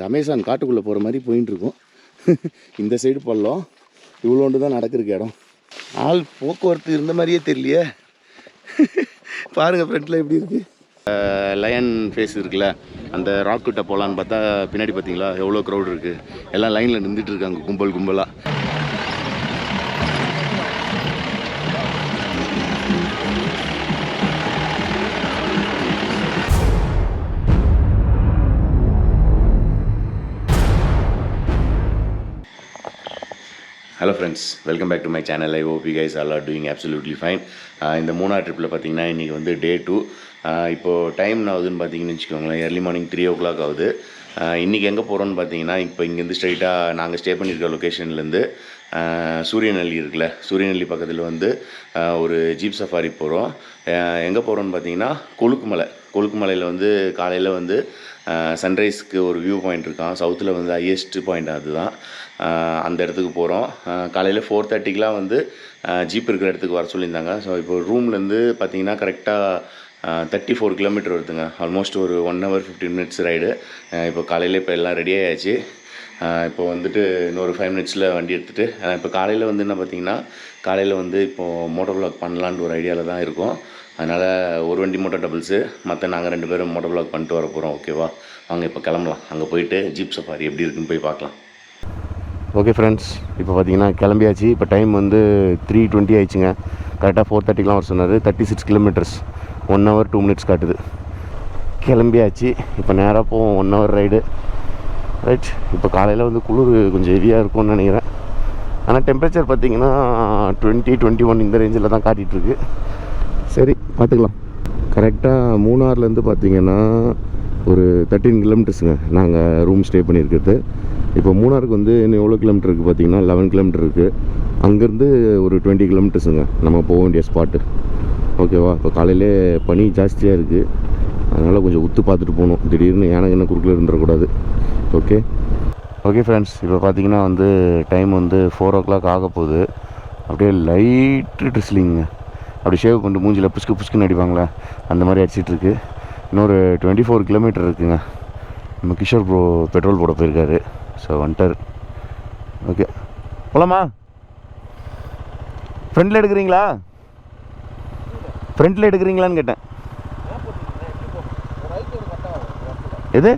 Amazon காட்டுக்குள்ளே போகிற மாதிரி போயின்னு இருக்கும். இந்த சைடு பள்ளம் இவ்வளோண்டு தான் நடக்கிறதுக்கு இடம். ஆள் போக்குவரத்து இருந்த மாதிரியே தெரியலையே. பாருங்கள் ஃப்ரண்ட்டில் எப்படி இருக்குது. லயன் ஃபேஸ் இருக்குல்ல, அந்த ராக் கிட்ட போகலான்னு பார்த்தா பின்னாடி பார்த்தீங்களா எவ்வளோ க்ரௌட் இருக்குது. எல்லாம் லைனில் நின்றுட்டு இருக்காங்க கும்பல் கும்பலாக. Hello friends, welcome back to my channel. I hope you guys all are doing absolutely fine. இந்த மூணார் ட்ரிப்பில் பார்த்தீங்கன்னா இன்றைக்கி வந்து டே 2. இப்போது டைம் ஆகுதுன்னு பார்த்தீங்கன்னு வச்சுக்கோங்களேன், ஏர்லி மார்னிங் 3 o'clock ஆகுது. இன்றைக்கி எங்கே போகிறோன்னு பார்த்தீங்கன்னா, இப்போ இங்கேருந்து ஸ்ட்ரைட்டாக நாங்கள் ஸ்டே பண்ணியிருக்க லொக்கேஷன்லேருந்து சூரியநெல்லி இருக்குல்ல, சூரியநெல்லி பக்கத்தில் வந்து ஒரு ஜீப் சஃபாரி போகிறோம். எங்கே போகிறோன்னு பார்த்தீங்கன்னா கொலுக்குமலையில் வந்து காலையில் வந்து சன்ரைஸ்க்கு ஒரு வியூ பாயிண்ட் இருக்கான். சவுத்தில் வந்து ஹையஸ்ட் பாயிண்ட் அதுதான். அந்த இடத்துக்கு போகிறோம். காலையில் 4:30க்கெலாம் வந்து ஜீப் இருக்கிற இடத்துக்கு வர சொல்லியிருந்தாங்க. ஸோ இப்போ ரூம்லேருந்து பார்த்தீங்கன்னா கரெக்டாக 34 கிலோமீட்டர் வருதுங்க. ஆல்மோஸ்ட் ஒரு 1 hour 15 minutes ரைடு. இப்போ காலையில் இப்போ எல்லாம் ரெடி ஆகிடுச்சு. இப்போ வந்துட்டு இன்னொரு 5 minutesல வண்டி எடுத்துகிட்டு இப்போ காலையில் வந்து என்ன பார்த்தீங்கன்னா, காலையில் வந்து இப்போது மோட்டோ வ்ளாக் பண்ணலான்னு ஒரு ஐடியாவில் தான் இருக்கும். அதனால் ஒரு வண்டி மோட்டோ டபுள்ஸு, மற்ற நாங்கள் 2 பேரும் மோட்டோ வ்ளாக் பண்ணிட்டு வர போகிறோம். ஓகேவா, வாங்க இப்போ கிளம்பலாம். அங்கே போயிட்டு ஜீப் சஃபாரி எப்படி இருக்குன்னு போய் பார்க்கலாம். ஓகே ஃப்ரெண்ட்ஸ், இப்போ பார்த்தீங்கன்னா கிளம்பியாச்சு. இப்போ டைம் வந்து 3:20 ஆயிடுச்சுங்க. கரெக்டாக 4:30க்கெலாம் வர சொன்னார். 36 kilometers, 1 hour 2 minutes காட்டுது. கிளம்பியாச்சு. இப்போ நேராக போவோம். 1 hour ரைடு. ரைட். இப்போ காலையில் வந்து குளிர் கொஞ்சம் ஹெவியாக இருக்கும்னு நினைக்கிறேன். ஆனால் டெம்பரேச்சர் பார்த்திங்கன்னா 20, 21 இந்த ரேஞ்சில் தான் காட்டிகிட்ருக்கு. சரி, பார்த்துக்கலாம். கரெக்டாக மூணார்லேருந்து பார்த்திங்கன்னா ஒரு 13 kilometersங்க நாங்கள் ரூம் ஸ்டே பண்ணியிருக்கிறது. இப்போ மூணாருக்கு வந்து இன்னும் எவ்வளோ கிலோமீட்டர் இருக்குது பார்த்தீங்கன்னா 11 kilometer இருக்குது. அங்கேருந்து ஒரு 20 kilometersங்க நம்ம போக வேண்டிய ஸ்பாட்டு. ஓகேவா, இப்போ காலையிலே பனி ஜாஸ்தியாக இருக்குது. அதனால் கொஞ்சம் உத்து பார்த்துட்டு போகணும். திடீர்னு எனக்கு என்ன குறுக்கில் இருந்துடக்கூடாது. ஓகே ஃப்ரெண்ட்ஸ், இப்போ பார்த்தீங்கன்னா வந்து டைம் வந்து 4 o'clock ஆக போகுது. அப்படியே லைட்டு ட்ரிஸ்லிங்க, அப்படி ஷேவ் பண்ணிட்டு மூஞ்சில் புஷ்குன்னு அடிப்பாங்களே அந்த மாதிரி அடிச்சிட்ருக்கு. இன்னொரு 24 kilometer இருக்குங்க. நம்ம கிஷோர் ப்ரோ பெட்ரோல் போட போயிருக்காரு. ஸோ வந்துட்டார். ஓகே, போலாமா? ஃப்ரண்டில் எடுக்கிறீங்களான்னு கேட்டேன். எது?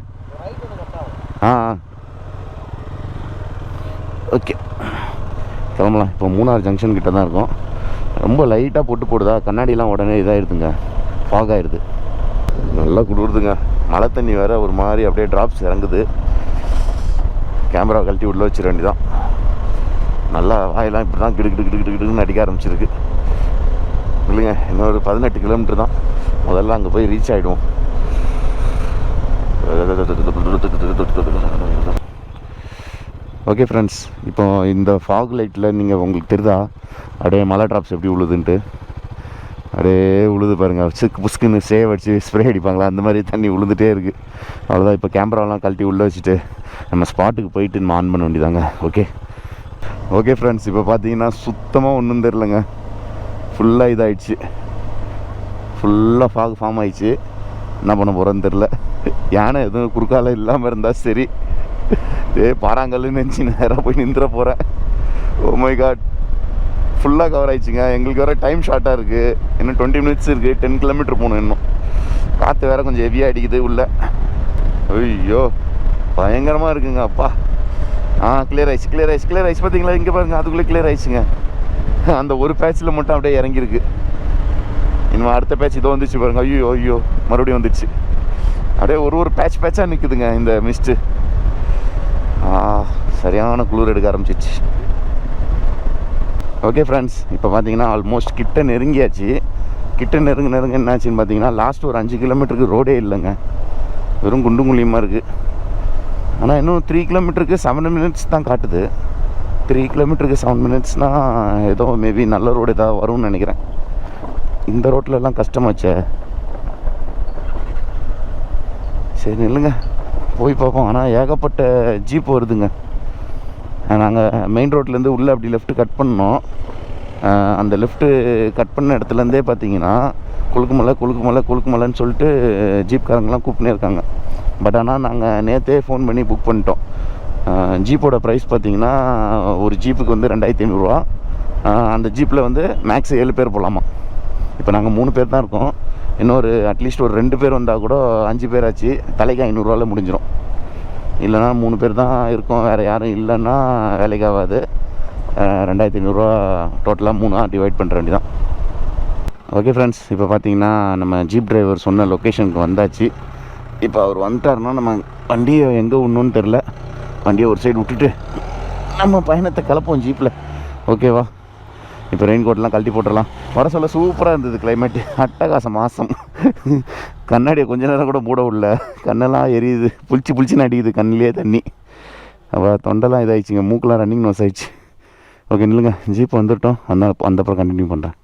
ஓகே, கிளம்பலாம். இப்போ மூணார் ஜங்ஷன் கிட்ட தான் இருக்கும். ரொம்ப லைட்டாக போடுதா, கண்ணாடிலாம் உடனே இதாகிடுதுங்க, ஃபாக் ஆகிடுது. நல்லா குளிருதுங்க. மழை தண்ணி வேறு ஒரு மாதிரி அப்படியே ட்ராப்ஸ் இறங்குது. கேமரா கழட்டி உள்ளே வச்சிட வேண்டியதான். நல்லா வாயெல்லாம் இப்படி தான் கிடுன்னு அடிக்க ஆரம்பிச்சிருக்கு. இல்லைங்க, இன்னொரு 18 kilometer தான். முதல்ல அங்கே போய் ரீச் ஆகிடுவோம். ஓகே ஃப்ரெண்ட்ஸ், இப்போ இந்த ஃபாக் லைட்டில் நீங்கள் உங்களுக்கு தெரியுதா அப்படியே மழை ட்ராப்ஸ் எப்படி உழுதுன்ட்டு? அப்படியே உழுது பாருங்கள். புஸ்குன்னு சேவ் அடிச்சு ஸ்ப்ரே அடிப்பாங்களா அந்த மாதிரி தண்ணி உழுந்துகிட்டே இருக்குது. அவ்வளோதான். இப்போ கேமராலாம் கழட்டி உள்ளே வச்சுட்டு நம்ம ஸ்பாட்டுக்கு போயிட்டு நம்ம ஆன் பண்ண வேண்டியதாங்க. ஓகே ஃப்ரெண்ட்ஸ், இப்போ பார்த்தீங்கன்னா சுத்தமாக ஒன்றும் தெரிலங்க. ஃபுல்லாக இதாகிடுச்சு. ஃபுல்லாக ஃபாக் ஃபார்ம் ஆகிடுச்சு. என்ன பண்ண போகிறோன்னு தெரில. யானை எதுவும் குறுக்கால இல்லாமல் இருந்தால் சரி. பாறாங்கல்லுன்னு நினச்சி நேராக போய் நின்றுட போகிறேன். ஓ மை காட், ஃபுல்லாக கவர் ஆகிடுச்சுங்க. எங்களுக்கு வேறு டைம் ஷார்ட்டாக இருக்குது. இன்னும் 20 minutes இருக்குது. 10 kilometer போகணும் இன்னும். காற்று வேறு கொஞ்சம் ஹெவியாக அடிக்குது உள்ளே. ஐயோ, பயங்கரமாக இருக்குங்க. அப்பா, கிளியர் ஆயிடுச்சு பார்த்தீங்களா? இங்கே பாருங்கள், அதுக்குள்ளே கிளியர் ஆயிடுச்சுங்க. அந்த ஒரு பேட்சில் மட்டும் அப்படியே இறங்கியிருக்கு. இனிமேல் அடுத்த பேட்ச் இதோ வந்துச்சு பாருங்கள். ஐயோ மறுபடியும் வந்துடுச்சு. அப்படியே ஒரு பேட்சாக நிற்குதுங்க இந்த மிஸ்ட்டு. சரியான குளிர் எடுக்க ஆரம்பிச்சிச்சு. ஓகே ஃப்ரெண்ட்ஸ், இப்போ பார்த்தீங்கன்னா ஆல்மோஸ்ட் கிட்ட நெருங்கியாச்சு. நெருங்க என்னாச்சுன்னு பார்த்தீங்கன்னா லாஸ்ட் ஒரு 5 kilometerக்கு ரோடே இல்லைங்க. வெறும் குண்டும் குழியுமாக இருக்குது. ஆனால் இன்னும் 3 kilometerக்கு 7 minutes தான் காட்டுது. 3 kilometerக்கு 7 minutesனால் ஏதோ மேபி நல்ல ரோடு ஏதாவது வரும்னு நினைக்கிறேன். இந்த ரோட்லலாம் கஷ்டமாச்சே. சரி நில்லுங்க, போய் பார்ப்போம். ஆனால் ஏகப்பட்ட ஜீப் வருதுங்க. நாங்கள் மெயின் ரோட்லேருந்து உள்ளே அப்படி லெஃப்ட்டு கட் பண்ணோம். அந்த லெஃப்ட்டு கட் பண்ண இடத்துலேருந்தே பார்த்தீங்கன்னா கொலுக்குமலைன்னு சொல்லிட்டு ஜீப்காரங்கெலாம் கூப்பிட்டே இருக்காங்க. பட் ஆனால் நாங்கள் நேற்றே ஃபோன் பண்ணி புக் பண்ணிட்டோம். ஜீப்போட ப்ரைஸ் பார்த்திங்கன்னா ஒரு ஜீப்புக்கு வந்து 2500 அந்த ஜீப்பில் வந்து மேக்ஸ் 7 பேர் போகலாமா. இப்போ நாங்கள் 3 பேர் தான் இருக்கோம். இன்னொரு அட்லீஸ்ட் ஒரு 2 பேர் வந்தால் கூட 5 பேர் ஆச்சு, தலைக்கு 500 முடிஞ்சிடும். இல்லைனா 3 பேர் தான் இருக்கோம், வேறு யாரும் இல்லைன்னா வேலைக்கு ஆகாது. 2500 டோட்டலாக 3 டிவைட் பண்ணுற வேண்டியதான். ஓகே ஃப்ரெண்ட்ஸ், இப்போ பார்த்தீங்கன்னா நம்ம ஜீப் டிரைவர் சொன்ன லொக்கேஷனுக்கு வந்தாச்சு. இப்போ அவர் வந்துட்டாருன்னா நம்ம வண்டியை எங்கே விடணுன்னு தெரில, வண்டியை ஒரு சைடு விட்டுட்டு நம்ம பயணத்தை கிளப்போம் ஜீப்பில். ஓகேவா? இப்போ ரெயின் கோட்லாம் கழட்டி போட்டுடலாம். வர சொல்ல சூப்பராக இருந்தது கிளைமேட்டு, அட்டகாசம் மாதம். கண்ணாடியை கொஞ்ச நேரம் கூட மூட விடல, கண்ணெல்லாம் எரியுது, புளிச்சு நடிக்குது கண்ணிலே தண்ணி. அப்போ தொண்டெல்லாம் இதாகிடுச்சிங்க, மூக்கெலாம் ரன்னிங் நோஸ் ஆகிடுச்சு. ஓகே நில்லுங்க, ஜீப் வந்துட்டோம், அந்த அப்புறம் கண்டினியூ பண்ணுறேன்.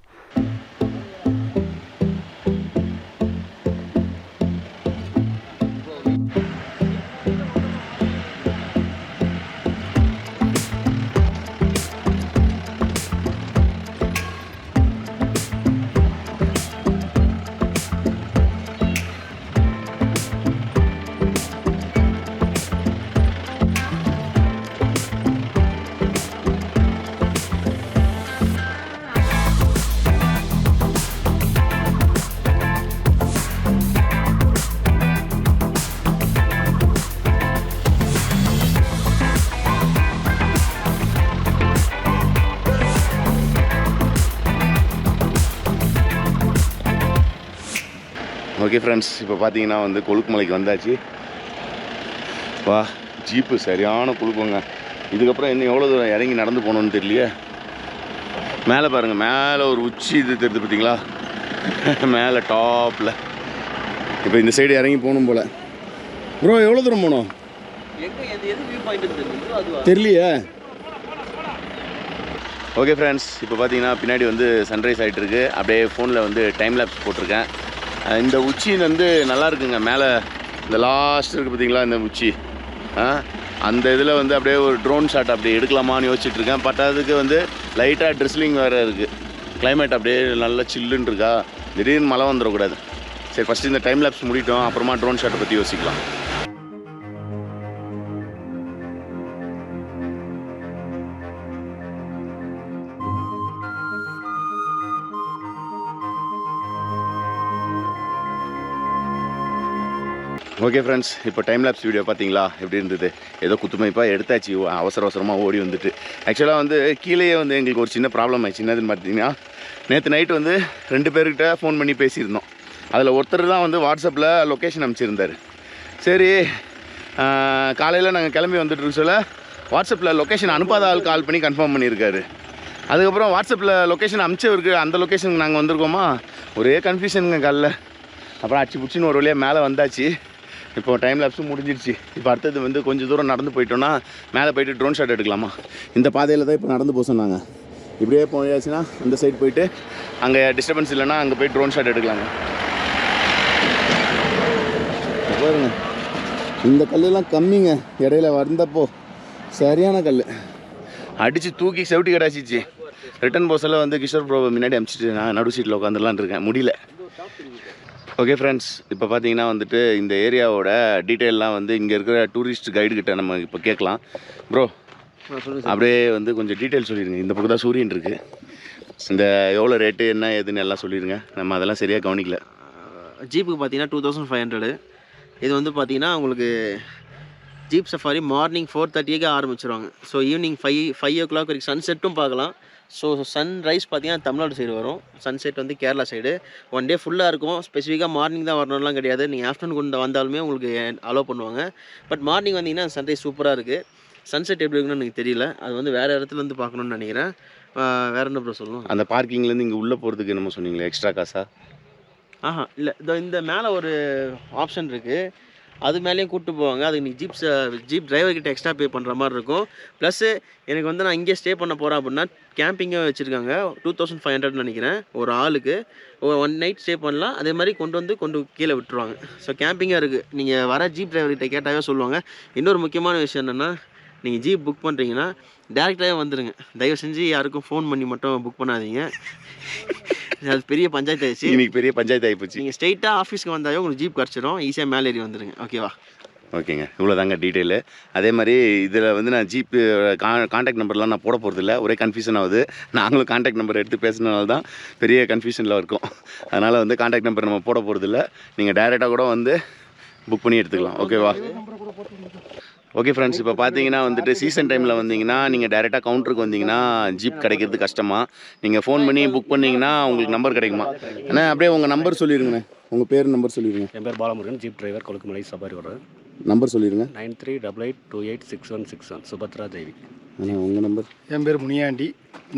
ஓகே ஃப்ரெண்ட்ஸ், இப்போ பார்த்தீங்கன்னா வந்து கொழுக்குமலைக்கு வந்தாச்சு. வா, ஜீப்பு சரியான குழுக்குங்க. இதுக்கப்புறம் இன்னும் எவ்வளோ தூரம் இறங்கி நடந்து போகணுன்னு தெரியலையே. மேலே பாருங்கள், மேலே ஒரு உச்சி இது தெரியுது பார்த்தீங்களா, மேலே டாப்பில். இப்போ இந்த சைடு இறங்கி போகணும் போல். ப்ரோ எவ்வளோ தூரம் போகணும் தெரியலையே. ஓகே ஃப்ரெண்ட்ஸ், இப்போ பார்த்தீங்கன்னா பின்னாடி வந்து சன்ரைஸ் ஆகிட்டு இருக்கு. அப்படியே ஃபோனில் வந்து டைம் லேப்ஸ் போட்டிருக்கேன். இந்த உச்சி வந்து நல்லா இருக்குங்க. மேலே இந்த லாஸ்ட் இருக்குது பார்த்தீங்களா, இந்த உச்சி, அந்த இதில் வந்து அப்படியே ஒரு ட்ரோன் ஷாட் அப்படி எடுக்கலாமான்னு யோசிச்சுட்ருக்கேன். பட் அதுக்கு வந்து லைட்டாக ட்ரெஸ்லிங் வேறு இருக்குது. கிளைமேட் அப்படியே நல்லா சில்லுன்னு இருக்கா, திடீர்னு மழை வந்துடக்கூடாது. சரி, ஃபஸ்ட்டு இந்த டைம் லேப்ஸ் முடிட்டோம், அப்புறமா ட்ரோன் ஷாட்டை பற்றி யோசிக்கலாம். ஓகே ஃப்ரெண்ட்ஸ், இப்போ டைம் லேப்ஸ் வீடியோ பார்த்தீங்களா எப்படி இருந்தது? ஏதோ குத்துமைப்பாக எடுத்தாச்சு, அவசரமாக ஓடி வந்துட்டு. ஆக்சுவலாக வந்து கீழே வந்து எங்களுக்கு ஒரு சின்ன ப்ராப்ளம் ஆயிடுச்சு. என்னதுன்னு பார்த்தீங்கன்னா, நேற்று நைட்டு வந்து 2 பேர்கிட்ட ஃபோன் பண்ணி பேசியிருந்தோம். அதில் ஒருத்தர் தான் வந்து வாட்ஸ்அப்பில் லொக்கேஷன் அனுப்பிச்சிருந்தார். சரி, காலையில் நாங்கள் கிளம்பி வந்துட்டு சொல்ல வாட்ஸ்அப்பில் லொக்கேஷன் அனுப்பாத ஆள் கால் பண்ணி கன்ஃபார்ம் பண்ணியிருக்காரு. அதுக்கப்புறம் வாட்ஸ்அப்பில் லொக்கேஷன் அனுப்பிச்சவருக்கு அந்த லொக்கேஷனுக்கு நாங்கள் வந்திருக்கோமா, ஒரே கன்ஃபியூஷனுங்க காலைல. அப்புறம் அடிச்சு பிடிச்சின்னு ஒரு வழியாக மேலே வந்தாச்சு. இப்போ டைம் லேப்ஸும் முடிஞ்சிருச்சு. இப்போ அடுத்தது வந்து கொஞ்சம் தூரம் நடந்து போயிட்டோன்னா மேலே போய்ட்டு ட்ரோன் ஷாட் எடுக்கலாமா. இந்த பாதையில் தான் இப்போ நடந்து போக சொன்னாங்க. இப்படியே போயாச்சுன்னா அந்த சைடு போயிட்டு அங்கே டிஸ்டர்பன்ஸ் இல்லைன்னா அங்கே போய் ட்ரோன் ஷாட் எடுக்கலாங்க. பாருங்க, இந்த கல்லெல்லாம் கம்மிங்க, இடையில வந்தப்போ சரியான கல் அடித்து தூக்கி செவிட்டி கிடாச்சிச்சு. ரிட்டன் போஸில் வந்து கிஷோர் ப்ரோ முன்னாடி அனுப்பிச்சிட்டு நான் நடு சீட்டில் உட்காந்துலான் இருக்கேன், முடியல. ஓகே ஃப்ரெண்ட்ஸ், இப்போ பார்த்தீங்கன்னா வந்துட்டு இந்த ஏரியாவோட டீட்டெயிலெலாம் வந்து இங்கே இருக்கிற டூரிஸ்ட் கைடுக்கிட்ட நம்ம இப்போ கேட்கலாம். ப்ரோ அப்படியே வந்து கொஞ்சம் டீட்டெயில் சொல்லிடுங்க. இந்த பக்கம் தான் சூரியன் இருக்குது, இந்த எவ்வளோ ரேட்டு என்ன ஏதுன்னு எல்லாம் சொல்லிடுங்க. நம்ம அதெல்லாம் சரியாக கவனிக்கல. ஜீப்புக்கு பார்த்தீங்கன்னா 2500. இது வந்து பார்த்தீங்கன்னா உங்களுக்கு ஜீப் சஃபாரி மார்னிங் 4:30க்கு ஆரம்பிச்சிருவாங்க. ஸோ ஈவினிங் 5 o'clock வரைக்கும் சன்செட்டும் பார்க்கலாம். ஸோ சன்ரைஸ் பார்த்தீங்கன்னா தமிழ்நாடு சைடு வரும், சன்செட் வந்து கேரளா சைடு. 1 டே ஃபுல்லாக இருக்கும். ஸ்பெசிஃபிக்காக மார்னிங் தான் வரணும்லாம் கிடையாது, நீங்கள் ஆஃப்டர்நூன் கொண்டு வந்தாலுமே உங்களுக்கு அலோவ் பண்ணுவாங்க. பட் மார்னிங் வந்தீங்கன்னா சன்ரைஸ் சூப்பராக இருக்குது. சன்செட் எப்படி இருக்குன்னு எனக்கு தெரியல, அது வந்து வேறு இடத்துலேருந்து பார்க்கணுன்னு நினைக்கிறேன். வேறு என்ன ப்ரோ சொல்லணும்? அந்த பார்க்கிங்லேருந்து இங்கே உள்ளே போகிறதுக்கு என்னமோ சொன்னீங்களே, எக்ஸ்ட்ரா காசா? இல்லை, இந்த மேலே ஒரு ஆப்ஷன் இருக்குது, அது மேலேயும் கூப்பிட்டு போவாங்க. அதுக்கு நீங்கள் ஜீப் டிரைவர்கிட்ட எக்ஸ்ட்ரா பே பண்ணுற மாதிரி இருக்கும். ப்ளஸ்ஸு எனக்கு வந்து நான் இங்கே ஸ்டே பண்ண போகிறேன் அப்படின்னா கேம்பிங்கும் வச்சுருக்காங்க. 2500 நினைக்கிறேன் ஒரு ஆளுக்கு. 1 நைட் ஸ்டே பண்ணலாம். அதே மாதிரி கொண்டு கீழே விட்டுருவாங்க. ஸோ கேம்பிங்காக இருக்குது. நீங்கள் வர ஜீப் டிரைவர்கிட்ட கேட்டாவே சொல்லுவாங்க. இன்னொரு முக்கியமான விஷயம் என்னென்னா, நீங்கள் ஜீப் புக் பண்ணுறீங்கன்னா டேரெக்டாகவே வந்துடுங்க. தயவு செஞ்சு யாருக்கும் ஃபோன் பண்ணி மட்டும் புக் பண்ணாதீங்க, அது பெரிய பஞ்சாயத்து ஆயிடுச்சு. இன்னைக்கு பெரிய பஞ்சாயத்து ஆகிப்போச்சு. நீங்கள் ஸ்ட்ரெயிட்டாக ஆஃபீஸ்க்கு வந்தாவே உங்களுக்கு ஜீப் கிடச்சிடும், ஈஸியாக மேலே ஏறி வந்துடுங்க. ஓகேவா? ஓகேங்க, இவ்வளோ தாங்க டீட்டெயிலு. அதே மாதிரி இதில் வந்து நான் ஜிபே காண்டாக்ட் நம்பர்லாம் நான் போட போகிறதில்ல, ஒரே கன்ஃபியூஷன் ஆகுது. நாங்களும் காண்டாக்ட் நம்பர் எடுத்து பேசுனதால தான் பெரிய கன்ஃபியூஷனில் இருக்கும். அதனால் வந்து காண்டாக்ட் நம்பர் நம்ம போட போகிறதில்ல, நீங்கள் டைரெக்டாக கூட வந்து புக் பண்ணி எடுத்துக்கலாம். ஓகேவா? ஓகே ஃப்ரெண்ட்ஸ், இப்போ பார்த்தீங்கன்னா வந்துட்டு சீசன் டைமில் வந்தீங்கன்னா நீங்கள் டேரெக்டாக கவுண்டருக்கு வந்தீங்கன்னா ஜீப் கிடைக்கிறது கஷ்டமாக. நீங்கள் ஃபோன் பண்ணி புக் பண்ணிங்கன்னா உங்களுக்கு நம்பர் கிடைக்குமா? அண்ணா அப்படியே உங்கள் நம்பர் சொல்லிடுங்கண்ணே, உங்கள் பேர் நம்பர் சொல்லிடுங்க. என் பேர் Balamurugan, jeep driver, Kolukkumalai Safari வர்றேன். நம்பர் சொல்லிடுங்க. 9388286161 சுபத்ரா தேவி. அண்ணா உங்கள் நம்பர்? என் பேர் முனியாண்டி,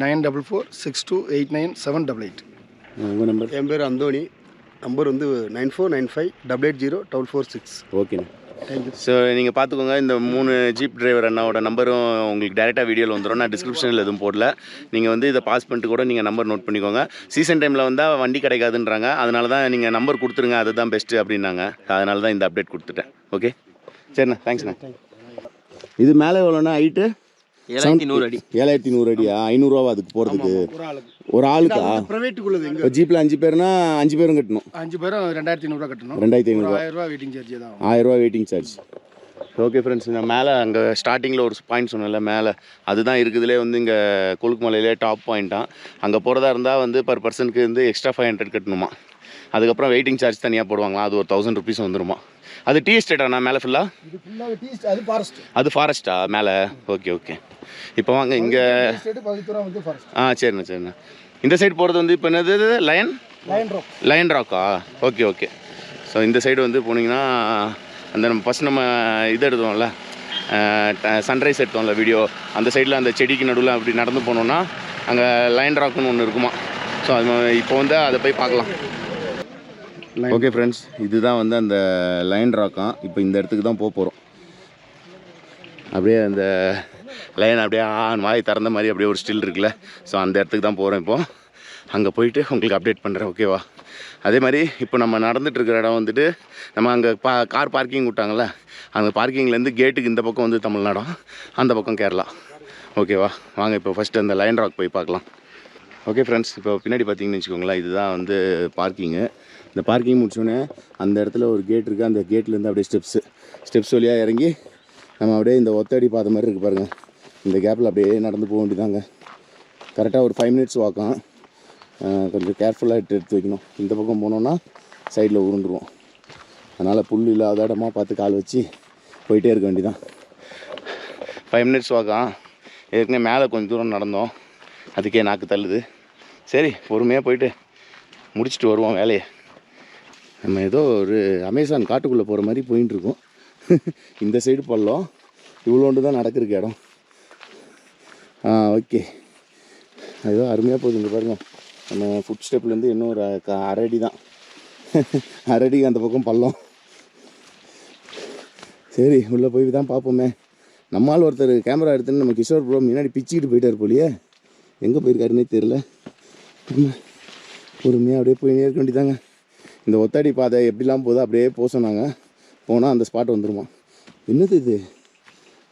9446289788. உங்கள் நம்பர்? என் பேர் அந்தோணி, நம்பர் வந்து 9495880846. ஓகேண்ணா, தேங்க்யூ. ஸோ நீங்கள் பார்த்துக்கோங்க, இந்த 3 ஜீப் டிரைவர் அண்ணாவோட நம்பரும் உங்களுக்கு டேரெக்டாக வீடியோவில் வந்துடும். நான் டிஸ்கிரிப்ஷனில் எதுவும் போடல, நீங்கள் வந்து இதை பாஸ் பண்ணிட்டு கூட நீங்கள் நம்பர் நோட் பண்ணிக்கோங்க. சீசன் டைமில் வந்தால் வண்டி கிடைக்காதுன்றாங்க, அதனால தான் நீங்கள் நம்பர் கொடுத்துருங்க, அதுதான் பெஸ்ட்டு அப்படின்னாங்க. அதனால தான் இந்த அப்டேட் கொடுத்துட்டேன். ஓகே சரிண்ணா, தேங்க்ஸ்ண்ணா. இது மேலே எவ்வளோண்ணா ஹைட்டு? 7100 அடி. 7100 அடியா? 500ரூவா அதுக்கு போகிறதுக்கு? ஒரு ஆளுக்கா? ப்ரைவேட்டுக்குள்ளது எங்க? இப்போ ஜீப்பில் 5 பேர்னா 5 பேரும் கட்டணும். 5 பேரும் 2500 கட்டணும். 2500, 1000 ரூபா வெயிட்டிங் சார்ஜ் தான். 1000 ரூபா வெயிட்டிங் சார்ஜ். ஓகே ஃப்ரெண்ட்ஸ், நான் மேலே அங்கே ஸ்டார்டிங்கில் ஒரு பாயிண்ட் சொன்னேன்ல மேலே, அதுதான் இருக்குதுலே வந்து இங்கே கொலுக்குமலையிலே டாப் பாயிண்ட்டாக. அங்கே போகிறதா இருந்தால் வந்து பர் பர்சனுக்கு வந்து எக்ஸ்ட்ரா 500 கட்டணுமா. அதுக்கப்புறம் வெயிட்டிங் சார்ஜ் தனியாக போடுவாங்களா, அது ஒரு 1000 ருபீஸ் வந்துருமா. அது டீ எஸ்டேட்டாண்ணா மேலே ஃபுல்லாக? அது ஃபாரஸ்ட். அது ஃபாரஸ்ட்டா மேலே? Okay okay. இப்போ வாங்க இங்கே. சரிண்ணா சரிண்ணா. இந்த சைடு போகிறது வந்து இப்போ என்னது? லயன் ராக்கா? Okay okay. ஸோ இந்த சைடு வந்து போனீங்கன்னா அந்த நம்ம ஃபஸ்ட் நம்ம இது எடுத்தோம்ல, சன்ரைஸ் எடுத்தோம்ல வீடியோ, அந்த சைடில் அந்த செடிக்கு நடுவில் அப்படி நடந்து போனோன்னா அங்கே லயன் ராக்குன்னு ஒன்று இருக்குமா. ஸோ அது இப்போ வந்து அதை போய் பார்க்கலாம். ஓகே ஃப்ரெண்ட்ஸ், இதுதான் வந்து அந்த லயன் ராக்காம். இப்போ இந்த இடத்துக்கு தான் போகிறோம். அப்படியே அந்த லைன் அப்படியே வாய் திறந்த மாதிரி அப்படியே ஒரு ஸ்டில் இருக்குல்ல, ஸோ அந்த இடத்துக்கு தான் போகிறோம். இப்போது அங்கே போயிட்டு உங்களுக்கு அப்டேட் பண்ணுறேன். ஓகேவா? அதே மாதிரி இப்போ நம்ம நடந்துகிட்ருக்கிற இடம் வந்துட்டு நம்ம அங்கே கார் பார்க்கிங் விட்டாங்கள்ல, அந்த பார்க்கிங்லேருந்து கேட்டுக்கு இந்த பக்கம் வந்து தமிழ்நாடும், அந்த பக்கம் கேரளா. ஓகேவா? வாங்க இப்போ ஃபஸ்ட்டு அந்த லயன் ராக் போய் பார்க்கலாம். ஓகே ஃப்ரெண்ட்ஸ், இப்போ பின்னாடி பார்த்தீங்கன்னு வச்சுக்கோங்களேன், இதுதான் வந்து பார்க்கிங்கு. இந்த பார்க்கிங் முடிச்சோடனே அந்த இடத்துல ஒரு கேட் இருக்குது, அந்த கேட்லேருந்து அப்படியே ஸ்டெப்ஸ் வழியாக இறங்கி நம்ம அப்படியே இந்த ஒத்தடி பாதை மாதிரி இருக்குது பாருங்கள், இந்த கேப்பில் அப்படியே நடந்து போக வேண்டியதாங்க. கரெக்டாக ஒரு 5 மினிட்ஸ் வாக்கம். கொஞ்சம் கேர்ஃபுல்லாக எடுத்து வைக்கணும். இந்த பக்கம் போனோன்னா சைடில் உருண்டுருவோம். அதனால் புல் இல்லாத இடமா பார்த்து கால் வச்சு போயிட்டே இருக்க வேண்டியதான். 5 மினிட்ஸ் வாக்கம். ஏற்கனவே மேலே கொஞ்சம் தூரம் நடந்தோம், அதுக்கே நாக்கு தள்ளுது. சரி பொறுமையாக போயிட்டு முடிச்சுட்டு வருவோம் வேலையை. நம்ம ஏதோ ஒரு அமேசான் காட்டுக்குள்ளே போகிற மாதிரி போயின்ட்டுருக்கோம். இந்த சைடு பள்ளம், இவ்வளோண்டு தான் நடக்கிறதுக்கு இடம். ஓகே, ஏதோ அருமையாக போகுது. இங்கே பாருங்கள், நம்ம ஃபுட் ஸ்டெப்லேருந்து இன்னும் ஒரு அரை அடி தான், அரை அடிக்கு அந்த பக்கம் பள்ளம். சரி உள்ளே போய் தான் பார்ப்போமே. நம்மால் ஒருத்தர் கேமரா எடுத்துன்னு நம்ம கிஷோர் ப்ரோ முன்னாடி பிச்சுக்கிட்டு போயிட்டார் போலியே, எங்கே போயிருக்காருன்னே தெரில. பொறுமையாக அப்படியே போய் இருக்க வேண்டியதாங்க. இந்த ஒத்தடி பாதை எப்படிலாம் போதோ அப்படியே போக சொன்னாங்க. போனால் அந்த ஸ்பாட் வந்துடுமா. என்னது இது?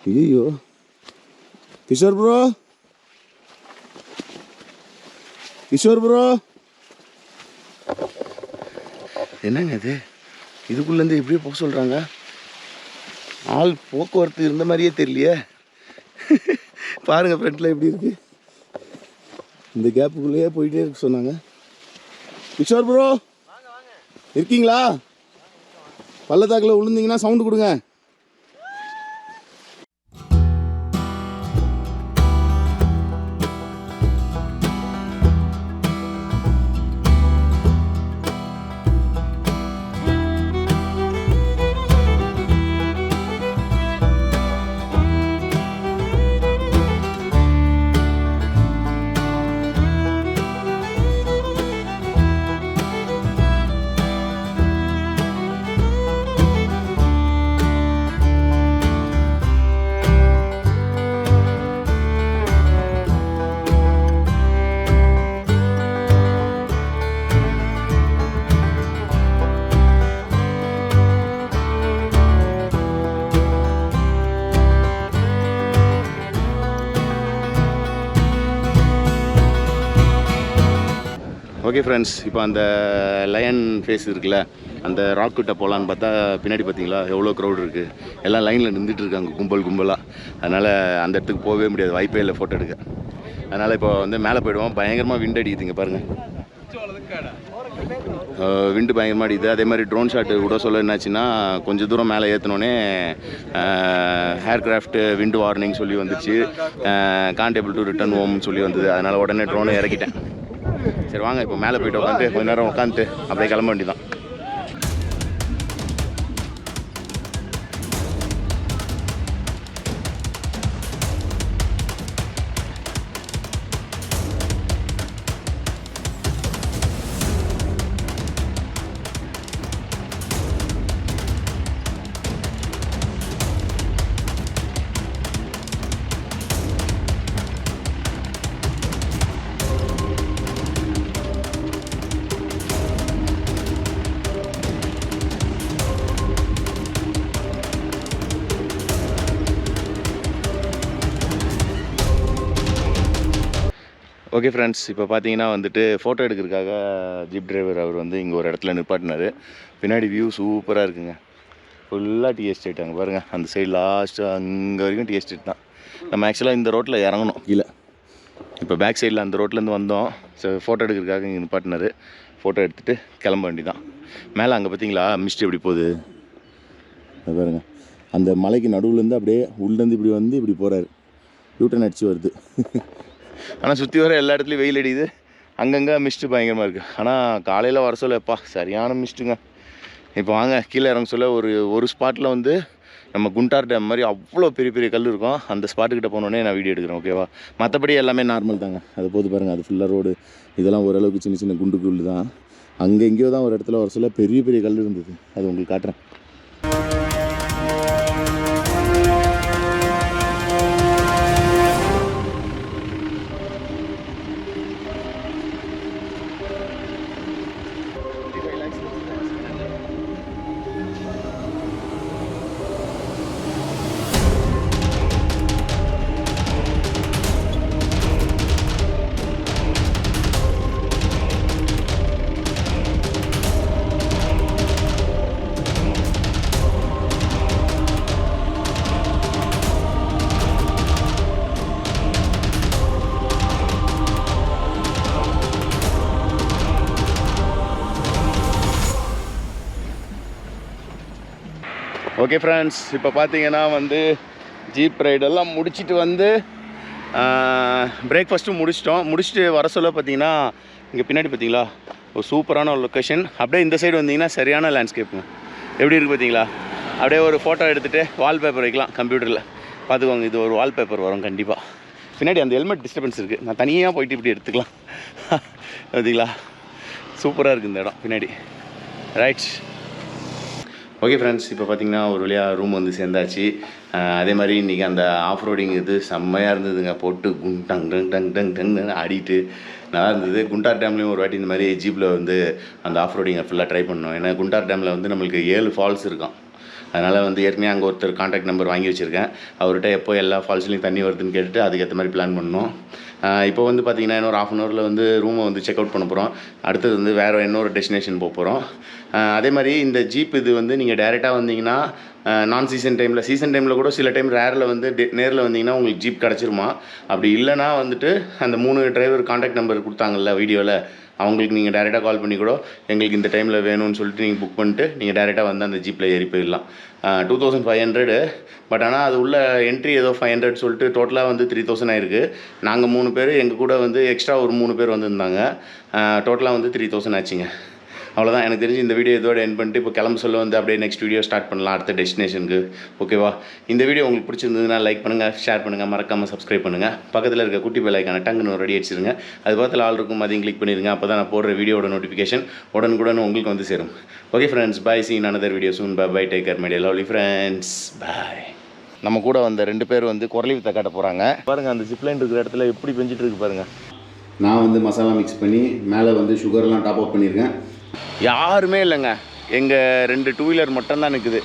ஐயோ கிஷோர் ப்ரோ, கிஷோர் ப்ரோ, என்னங்க இது? இதுக்குள்ளேருந்து எப்படியே போக சொல்கிறாங்க. ஆள் போக்குவரத்து இருந்த மாதிரியே தெரியலையே. பாருங்கள் ஃப்ரண்ட்டில் எப்படி இருக்குது. இந்த கேப்புக்குள்ளேயே போயிட்டே இருக்க சொன்னாங்க. கிஷோர் ப்ரோ இருக்கீங்களா? பள்ளத்தாக்கில் விழுந்தீங்கன்னா சவுண்டு கொடுங்க. ஓகே ஃப்ரெண்ட்ஸ், இப்போ அந்த லயன் ஃபேஸ் இருக்குல்ல, அந்த ராக் கிட்ட போகலான்னு பார்த்தா பின்னாடி பார்த்தீங்களா எவ்வளோ க்ரௌட் இருக்குது, எல்லாம் லைனில் நின்றுட்டு இருக்காங்க கும்பலாக. அதனால் அந்த இடத்துக்கு போகவே முடியாது, வாய்ப்பே இல்லை ஃபோட்டோ எடுக்க. அதனால் இப்போ வந்து மேலே போயிடுவோம். பயங்கரமாக விண்டு அடிக்குதுங்க பாருங்கள், விண்டு பயங்கரமாக அடிக்குது. அதே மாதிரி ட்ரோன் ஷாட்டு கூட சொல்ல என்னாச்சுன்னா, கொஞ்சம் தூரம் மேலே ஏற்றினோடனே ஏர்கிராஃப்ட் விண்டு வார்னிங் சொல்லி வந்துச்சு, கான்டேபிள் டு ரிட்டர்ன் ஹோம்னு சொல்லி வந்தது. அதனால் உடனே ட்ரோனை இறக்கிட்டேன். சரி வாங்க இப்போ மேலே போய்ட்டு உட்காந்துட்டு கொஞ்ச நேரம் உட்காந்துட்டு அப்படியே கிளம்ப வேண்டியதான். ஓகே ஃப்ரெண்ட்ஸ், இப்போ பார்த்தீங்கன்னா வந்துட்டு ஃபோட்டோ எடுக்கிறதுக்காக ஜீப் டிரைவர் அவர் வந்து இங்கே ஒரு இடத்துல நிப்பாட்டினார். பின்னாடி வியூ சூப்பராக இருக்குங்க, ஃபுல்லாக டீ எஸ்டேட். அங்கே பாருங்கள், அந்த சைடு லாஸ்ட்டு அங்கே வரைக்கும் டீ எஸ்டேட் தான். நம்ம ஆக்சுவலாக இந்த ரோட்டில் இறங்கணும் கீழே. இப்போ பேக் சைடில் அந்த ரோட்லேருந்து வந்தோம். ஸோ ஃபோட்டோ எடுக்கிறதுக்காக இங்கே நிப்பாட்டினார். ஃபோட்டோ எடுத்துகிட்டு கிளம்ப வேண்டிதான். மேலே அங்கே பார்த்தீங்களா மிஸ்ட் எப்படி போகுது அது பாருங்கள். அந்த மலைக்கு நடுவுலேருந்து அப்படியே உள்ளேருந்து இப்படி வந்து இப்படி போகிறாரு, யூட்டன் அடிச்சு வருது. ஆனால் சுற்றி வர எல்லா இடத்துலையும் வெயில் அடிக்குது, அங்கங்கே மிஸ்ட்டு பயங்கரமாக இருக்குது. ஆனால் காலையில் வர சொல்ல எப்பா சரியான மிஸ்ட்டுங்க. இப்போ வாங்க கீழே இறங்க சொல்ல ஒரு ஸ்பாட்டில் வந்து நம்ம குண்டார் டேம் மாதிரி அவ்வளோ பெரிய பெரிய கல் இருக்கும். அந்த ஸ்பாட்டுக்கிட்ட போனோடனே நான் வீடியோ எடுக்கிறேன், ஓகேவா? மற்றபடி எல்லாமே நார்மல் தாங்க. அது போது பாருங்கள், அது ஃபுல்லாக ரோடு, இதெல்லாம் ஓரளவுக்கு சின்ன சின்ன குண்டு குள்ளு தான். அங்கே எங்கேயோ தான் ஒரு இடத்துல வர சொல்ல பெரிய பெரிய கல் இருந்தது, அது உங்களுக்கு காட்டுறேன். ஓகே ஃப்ரெண்ட்ஸ், இப்போ பார்த்தீங்கன்னா வந்து ஜீப் ரைடெல்லாம் முடிச்சுட்டு வந்து பிரேக்ஃபாஸ்ட்டும் முடிச்சுட்டு வர சொல்ல பார்த்தீங்கன்னா இங்கே பின்னாடி பார்த்தீங்களா ஒரு சூப்பரான ஒரு லொக்கேஷன். அப்படியே இந்த சைடு வந்தீங்கன்னா சரியான லேண்ட்ஸ்கேப்புங்க. எப்படி இருக்குது பார்த்தீங்களா? அப்படியே ஒரு ஃபோட்டோ எடுத்துகிட்டு வால்பேப்பர் வைக்கலாம் கம்ப்யூட்டரில். பார்த்துக்கோங்க, இது ஒரு வால்பேப்பர் வரும் கண்டிப்பாக. பின்னாடி அந்த ஹெல்மெட் டிஸ்டர்பன்ஸ் இருக்குது, நான் தனியாக போயிட்டு இப்படி எடுத்துக்கலாம். பார்த்தீங்களா, சூப்பராக இருக்குது இந்த இடம் பின்னாடி. ரைட், ஓகே ஃப்ரெண்ட்ஸ், இப்போ பார்த்தீங்கன்னா ஒரு வழியாக ரூம் வந்து சேர்ந்தாச்சு. அதே மாதிரி இன்றைக்கி அந்த ஆஃப் ரோடிங் இது செம்மையாக இருந்ததுங்க. போட்டு tongue tongue tongue tongue tongue ஆடிட்டு நல்லா இருந்தது. குண்டார் டேம்லேயும் ஒரு வாட்டி இந்த மாதிரி ஜீப்பில் வந்து அந்த ஆஃப் ரோடிங்கை ஃபுல்லாக ட்ரை பண்ணோம். ஏன்னா குண்டார் டேமில் வந்து நம்மளுக்கு 7 ஃபால்ஸ் இருக்கும். அதனால் வந்து ஏற்கனவே அங்கே ஒருத்தர் கான்டாக்ட் நம்பர் வாங்கி வச்சுருக்கேன். அவர்கிட்ட எப்போ எல்லா ஃபால்ஸ்லையும் தண்ணி வருதுன்னு கேட்டுட்டு அதுக்கேற்ற மாதிரி பிளான் பண்ணோம். இப்போ வந்து பார்த்திங்கன்னா இன்னொரு ½ hourல வந்து ரூமை வந்து செக் அவுட் பண்ண போகிறோம். அடுத்தது வந்து வேறு இன்னொரு டெஸ்டினேஷன் போக போகிறோம். அதே மாதிரி இந்த ஜீப் இது வந்து நீங்கள் டேரெக்டாக வந்தீங்கன்னா நான் சீசன் டைமில் கூட சில டைம் ரேரில் வந்து நேரில் வந்தீங்கன்னா உங்களுக்கு ஜீப் கிடச்சிருமா. அப்படி இல்லைனா வந்துட்டு அந்த 3 டிரைவர் கான்டாக்ட் நம்பர் கொடுத்தாங்கல்ல வீடியோவில், அவங்களுக்கு நீங்கள் டேரெக்டாக கால் பண்ணி கூட எங்களுக்கு இந்த டைமில் வேணும்னு சொல்லிட்டு நீங்கள் புக் பண்ணிட்டு நீங்கள் டேரெக்டாக வந்து அந்த ஜீப்பில் ஏறி போயிடலாம். 2500. பட் ஆனால் அது உள்ள என்ட்ரி ஏதோ 500 சொல்லிட்டு டோட்டலாக வந்து 3000 ஆயிருக்கு. நாங்கள் 3 பேர், எங்கள் கூட வந்து எக்ஸ்ட்ரா ஒரு 3 பேர் வந்திருந்தாங்க. டோட்டலாக வந்து 3000 ஆச்சுங்க. அவ்வளோதான். எனக்கு தெரிஞ்சு இந்த வீடியோ இதோட எண்ட் பண்ணிட்டு இப்போ கிளம்ப சொல்ல வந்து அப்படியே நெக்ஸ்ட் வீடியோ ஸ்டார்ட் பண்ணலாம் அடுத்த டெஸ்டினேஷனுக்கு. ஓகேவா? இந்த வீடியோ உங்களுக்கு பிடிச்சிருந்ததுன்னா லைக் பண்ணுங்கள், ஷேர் பண்ணுங்கள், மறக்காமல் சப்ஸ்கிரைப் பண்ணுங்கள். பக்கத்தில் இருக்க குட்டி பெல் ஐக்கான டங்குன்னு ரெடி அடிச்சிருங்க. அது பார்த்து ஆள் இருக்கும், அதையும் கிளிக் பண்ணிடுங்க. அப்போ தான் நான் போடுற வீடியோட நோட்டிஃபிகேஷன் உடனுக்குடன் உங்களுக்கு வந்து சேரும். Okay friends, bye. Sea in another video soon. Bye bye, take care my dear lovely friends. Bye. நம்ம கூட வந்த 2 பேர் வந்து குரலி வித்த காட்ட போகிறாங்க. பாருங்கள், அந்த ஜிப்லைன் இருக்கிற இடத்துல எப்படி பெஞ்சிட்டு இருக்கு பாருங்கள். நான் வந்து மசாலா மிக்ஸ் பண்ணி மேலே வந்து சுகர்லாம் டாப் அப் பண்ணியிருக்கேன். யாருமே இல்லைங்க, எங்கள் 2 2 வீலர் மட்டும்தான் நிற்குது.